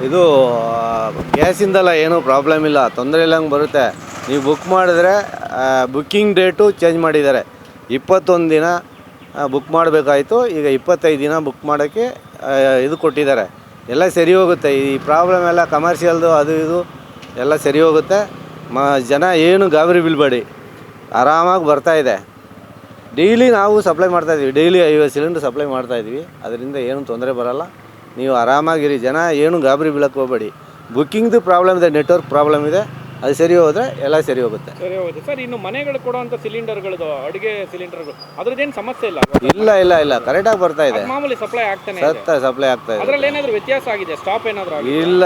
ಇದು ಗ್ಯಾಸಿಂದಲ್ಲ ಏನೂ ಪ್ರಾಬ್ಲಮ್ ಇಲ್ಲ, ತೊಂದರೆ ಇಲ್ಲಂಗೆ ಬರುತ್ತೆ. ನೀವು ಬುಕ್ ಮಾಡಿದ್ರೆ ಬುಕ್ಕಿಂಗ್ ಡೇಟು ಚೇಂಜ್ ಮಾಡಿದ್ದಾರೆ. 21 ದಿನ ಬುಕ್ ಮಾಡಬೇಕಾಯಿತು, ಈಗ 25 ದಿನ ಬುಕ್ ಮಾಡೋಕ್ಕೆ ಇದು ಕೊಟ್ಟಿದ್ದಾರೆ. ಎಲ್ಲ ಸರಿ ಹೋಗುತ್ತೆ. ಈ ಪ್ರಾಬ್ಲಮ್ ಎಲ್ಲ ಕಮರ್ಷಿಯಲ್ದು ಅದು ಇದು ಎಲ್ಲ ಸರಿ ಹೋಗುತ್ತೆ. ಜನ ಏನು ಗಾಬರಿ ಬೀಳಬೇಡಿ, ಆರಾಮಾಗಿ ಬರ್ತಾಯಿದೆ. ಡೈಲಿ ನಾವು ಸಪ್ಲೈ ಮಾಡ್ತಾಯಿದ್ವಿ, ಡೈಲಿ 50 ಸಿಲಿಂಡ್ರ್ ಸಪ್ಲೈ ಮಾಡ್ತಾಯಿದ್ವಿ. ಅದರಿಂದ ಏನು ತೊಂದರೆ ಬರೋಲ್ಲ. ನೀವು ಆರಾಮಾಗಿರಿ, ಜನ ಏನು ಗಾಬರಿ ಬೀಳಕ್ಕೆ ಹೋಗಬೇಡಿ. ಬುಕ್ಕಿಂಗ್ದು ಪ್ರಾಬ್ಲಮ್ ಇದೆ, ನೆಟ್ವರ್ಕ್ ಪ್ರಾಬ್ಲಮ್ ಇದೆ, ಅದು ಸರಿ ಹೋದರೆ ಎಲ್ಲ ಸರಿ ಹೋಗುತ್ತೆ. ಸರಿ ಹೋಗುತ್ತೆ ಸರ್. ಇನ್ನು ಮನೆಗಳು ಕೊಡುವಂಥ ಸಿಲಿಂಡರ್ಗಳದು, ಅಡುಗೆ ಸಿಲಿಂಡರ್ಗಳು, ಅದ್ರದ್ದೇನು ಸಮಸ್ಯೆ ಇಲ್ಲ? ಇಲ್ಲ ಕರೆಕ್ಟಾಗಿ ಬರ್ತಾ ಇದೆ, ಮಾಮೂಲಿ ಸಪ್ಲೈ ಆಗ್ತಾನೆ ಸಪ್ಲೈ ಆಗ್ತಾ ಇದೆ. ಅದರಲ್ಲಿ ಏನಾದರೂ ವ್ಯತ್ಯಾಸ ಆಗಿದೆ? ಸ್ಟಾಪ್ ಏನಾದರೂ ಆಗಿದೆ? ಇಲ್ಲ,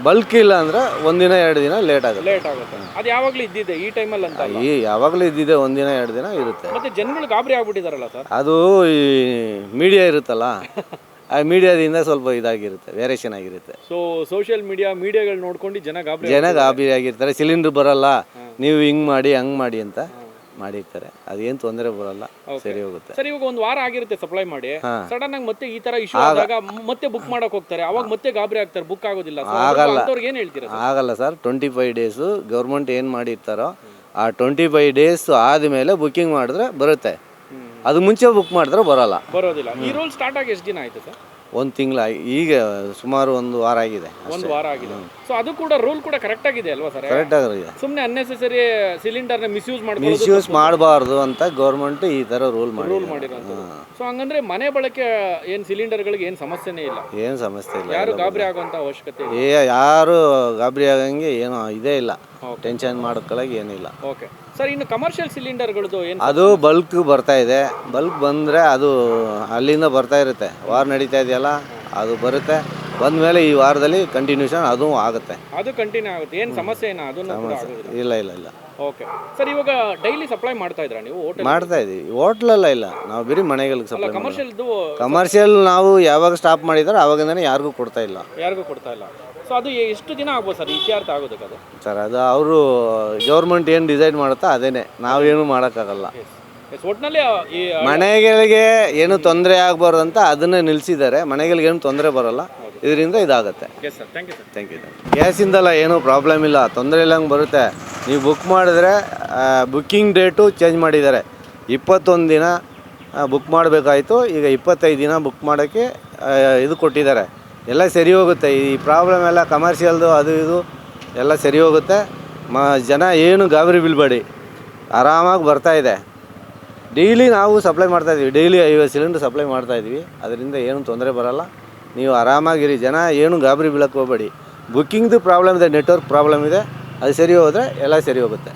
ಬಲ್ಕ್ ಇಲ್ಲ ಅಂದರೆ 1 ದಿನ 2 ದಿನ ಲೇಟ್ ಆಗುತ್ತೆ. ಅದು ಯಾವಾಗಲೂ ಇದ್ದಿದೆ ಈ ಟೈಮಲ್ಲಿ ಅಂತ? ಯಾವಾಗಲೂ ಇದ್ದಿದೆ, 1 ದಿನ 2 ದಿನ ಇರುತ್ತೆ. ಮತ್ತೆ ಜನಗಳು ಗಾಬರಿ ಆಗ್ಬಿಟ್ಟಿದಾರಲ್ಲ ಸರ್? ಅದು ಈ ಮೀಡಿಯಾ ಇರುತ್ತಲ್ಲ, ಆ ಮೀಡಿಯಾದಿಂದ ಸ್ವಲ್ಪ ಇದಾಗಿರುತ್ತೆ, ವೇರಿಯೇಷನ್ ಆಗಿರುತ್ತೆ. ಸೊ ಸೋಷಿಯಲ್ ಮೀಡಿಯಾಗಳು ನೋಡ್ಕೊಂಡು ಜನ ಗಾಬರಿ ಆಗಿರ್ತಾರೆ. ಸಿಲಿಂಡರ್ ಬರಲ್ಲ, ನೀವು ಹಿಂಗೆ ಮಾಡಿ ಹಂಗೆ ಮಾಡಿ ಅಂತ ಮಾಡಿರ್ತಾರೆ. ಅದೇನು ತೊಂದರೆ ಬರಲ್ಲ, ಸರಿ ಹೋಗುತ್ತೆ. ಸರ್, ಇವಾಗ 1 ವಾರ ಆಗಿರುತ್ತೆ ಸಪ್ಲೈ ಮಾಡಿ, ಸಡನ್ ಆಗಿ ಮತ್ತೆ ಈ ತರ ಇಶ್ಯೂ ಆದಾಗ ಮತ್ತೆ ಬುಕ್ ಮಾಡಕ್ ಹೋಗ್ತಾರೆ, ಅವಾಗ ಮತ್ತೆ ಗಾಬರಿ ಆಗ್ತಾರೆ, ಬುಕ್ ಆಗೋದಿಲ್ಲ. ಏನ್ ಹೇಳ್ತೀರಾ? ಆಗಲ್ಲ ಸರ್. 25 ಡೇಸು ಗೌರ್ಮೆಂಟ್ ಏನು ಮಾಡಿರ್ತಾರೋ ಆ 25 ಡೇಸ್ ಆದಮೇಲೆ ಬುಕ್ಕಿಂಗ್ ಮಾಡಿದ್ರೆ ಬರುತ್ತೆ. ಅದು ಮುಂಚೆ ಬುಕ್ ಮಾಡಿದ್ರೆ ಬರೋದಿಲ್ಲ. ಈ ರೂಲ್ ಸ್ಟಾರ್ಟ್ ಆಗಿ ಎಷ್ಟು ದಿನ ಆಯ್ತು ಸರ್? 1 ತಿಂಗಳು, ಈಗ ಸುಮಾರು 1 ವಾರ ಆಗಿದೆ. 1 ವಾರ ಆಗಿದೆ. ಸೊ ಅದು ಕೂಡ ರೂಲ್ ಕೂಡ ಕರೆಕ್ಟ್ ಆಗಿದೆ ಅಲ್ವಾ ಸರ್? ಕರೆಕ್ಟ್ ಆಗಿದೆ. ಸುಮ್ಮನೆ ಅನ್ನೆಸೆಸರಿ ಸಿಲಿಂಡರ್ನ ಮಿಸ್ಯೂಸ್ ಮಾಡಬಾರ್ದು ಅಂತ ಗೌರ್ಮೆಂಟ್ ಈ ಥರ ರೂಲ್ ಮಾಡಿರೋದು. ಸೊ ಹಂಗಂದ್ರೆ ಮನೆ ಬಳಕೆ ಏನು ಸಿಲಿಂಡರ್ಗಳಿಗೆ ಏನು ಸಮಸ್ಯೆನೇ ಇಲ್ಲ? ಏನು ಸಮಸ್ಯೆ ಇಲ್ಲ, ಯಾರು ಗಾಬರಿ ಆಗುವಂಥ ಅವಶ್ಯಕತೆ ಇಲ್ಲ. ಯಾರು ಗಾಬರಿ ಆಗಂಗೆ ಏನೋ ಇದೇ ಇಲ್ಲ, ಟೆನ್ಷನ್ ಮಾಡ್ಕೊಳ್ಳೋಕೆ ಏನಿಲ್ಲ. ಓಕೆ ಸರ್, ಇನ್ನು ಕಮರ್ಷಿಯಲ್ ಸಿಲಿಂಡರ್ಗಳದ್ದು ಏನು? ಅದು ಬಲ್ಕ್ ಬರ್ತಾ ಇದೆ. ಬಲ್ಕ್ ಬಂದರೆ ಅದು ಅಲ್ಲಿಂದ ಬರ್ತಾ ಇರುತ್ತೆ, ವಾರ ನಡೀತಾ ಇದೆಯಲ್ಲ, ಅದು ಬರುತ್ತೆ. ಬಂದಮೇಲೆ ಈ ವಾರದಲ್ಲಿ ಕಂಟಿನ್ಯೂಷನ್ ಅದು ಆಗುತ್ತೆ. ಅದು ಕಂಟಿನ್ಯೂ ಆಗುತ್ತೆ, ಏನು ಸಮಸ್ಯೆ ಏನೋ? ಅದನ್ನು ಇಲ್ಲ. ಓಕೆ ಸರ್, ಇವಾಗ ಡೈಲಿ ಸಪ್ಲೈ ಮಾಡ್ತಾ ಇದ್ರಾ ನೀವು? ಮಾಡ್ತಾ ಇದ್ದೀವಿ. ಹೋಟ್ಲೆಲ್ಲ ಇಲ್ಲ, ನಾವು ಬರೀ ಮನೆಗಳಿಗೆ ಸಪ್ಲೈ. ಕಮರ್ಷಿಯಲ್ ನಾವು ಯಾವಾಗ ಸ್ಟಾಪ್ ಮಾಡಿದಾರೆ ಆವಾಗಿಂದನೇ ಯಾರಿಗೂ ಕೊಡ್ತಾ ಇಲ್ಲ. ಸೊ ಅದು ಎಷ್ಟು ದಿನ ಆಗ್ಬೋದು ಸರ್ ಇತ್ಯರ್ಥ ಆಗೋದಕ್ಕೆ? ಅದು ಸರ್, ಅದು ಅವರು ಗೌರ್ಮೆಂಟ್ ಏನು ಡಿಸೈಡ್ ಮಾಡುತ್ತಾ ಅದೇನೆ, ನಾವೇನು ಮಾಡೋಕ್ಕಾಗಲ್ಲ. ಒಟ್ಟಿನಲ್ಲಿ ಮನೆಗಳಿಗೆ ಏನು ತೊಂದರೆ ಆಗಬಾರ್ದು ಅಂತ ಅದನ್ನೇ ನಿಲ್ಲಿಸಿದ್ದಾರೆ. ಮನೆಗಳಿಗೆ ಏನು ತೊಂದರೆ ಬರೋಲ್ಲ, ಇದರಿಂದ ಇದಾಗುತ್ತೆ. Thank you. ಗ್ಯಾಸಿಂದಲ್ಲ ಏನೂ ಪ್ರಾಬ್ಲಮ್ ಇಲ್ಲ, ತೊಂದರೆ ಇಲ್ಲಂಗೆ ಬರುತ್ತೆ. ನೀವು ಬುಕ್ ಮಾಡಿದ್ರೆ ಬುಕ್ಕಿಂಗ್ ಡೇಟು ಚೇಂಜ್ ಮಾಡಿದ್ದಾರೆ. 21 ದಿನ ಬುಕ್ ಮಾಡಬೇಕಾಯಿತು, ಈಗ 25 ದಿನ ಬುಕ್ ಮಾಡೋಕ್ಕೆ ಇದು ಕೊಟ್ಟಿದ್ದಾರೆ. ಎಲ್ಲ ಸರಿ ಹೋಗುತ್ತೆ. ಈ ಪ್ರಾಬ್ಲಮ್ ಎಲ್ಲ ಕಮರ್ಷಿಯಲ್ದು ಅದು ಇದು ಎಲ್ಲ ಸರಿ ಹೋಗುತ್ತೆ. ಜನ ಏನು ಗಾಬರಿ ಬೀಳಬೇಡಿ, ಆರಾಮಾಗಿ ಬರ್ತಾಯಿದೆ. ಡೈಲಿ ನಾವು ಸಪ್ಲೈ ಮಾಡ್ತಾಯಿದ್ವಿ, ಡೈಲಿ 50 ಸಿಲಿಂಡ್ರ್ ಸಪ್ಲೈ ಮಾಡ್ತಾಯಿದ್ವಿ. ಅದರಿಂದ ಏನು ತೊಂದರೆ ಬರೋಲ್ಲ. ನೀವು ಆರಾಮಾಗಿರಿ, ಜನ ಏನು ಗಾಬರಿ ಬೀಳಕ್ಕೆ ಹೋಗಬೇಡಿ. ಬುಕ್ಕಿಂಗ್ದು ಪ್ರಾಬ್ಲಮ್ ಇದೆ, ನೆಟ್ವರ್ಕ್ ಪ್ರಾಬ್ಲಮ್ ಇದೆ, ಅದು ಸರಿ ಹೋದರೆ ಎಲ್ಲ ಸರಿ ಹೋಗುತ್ತೆ.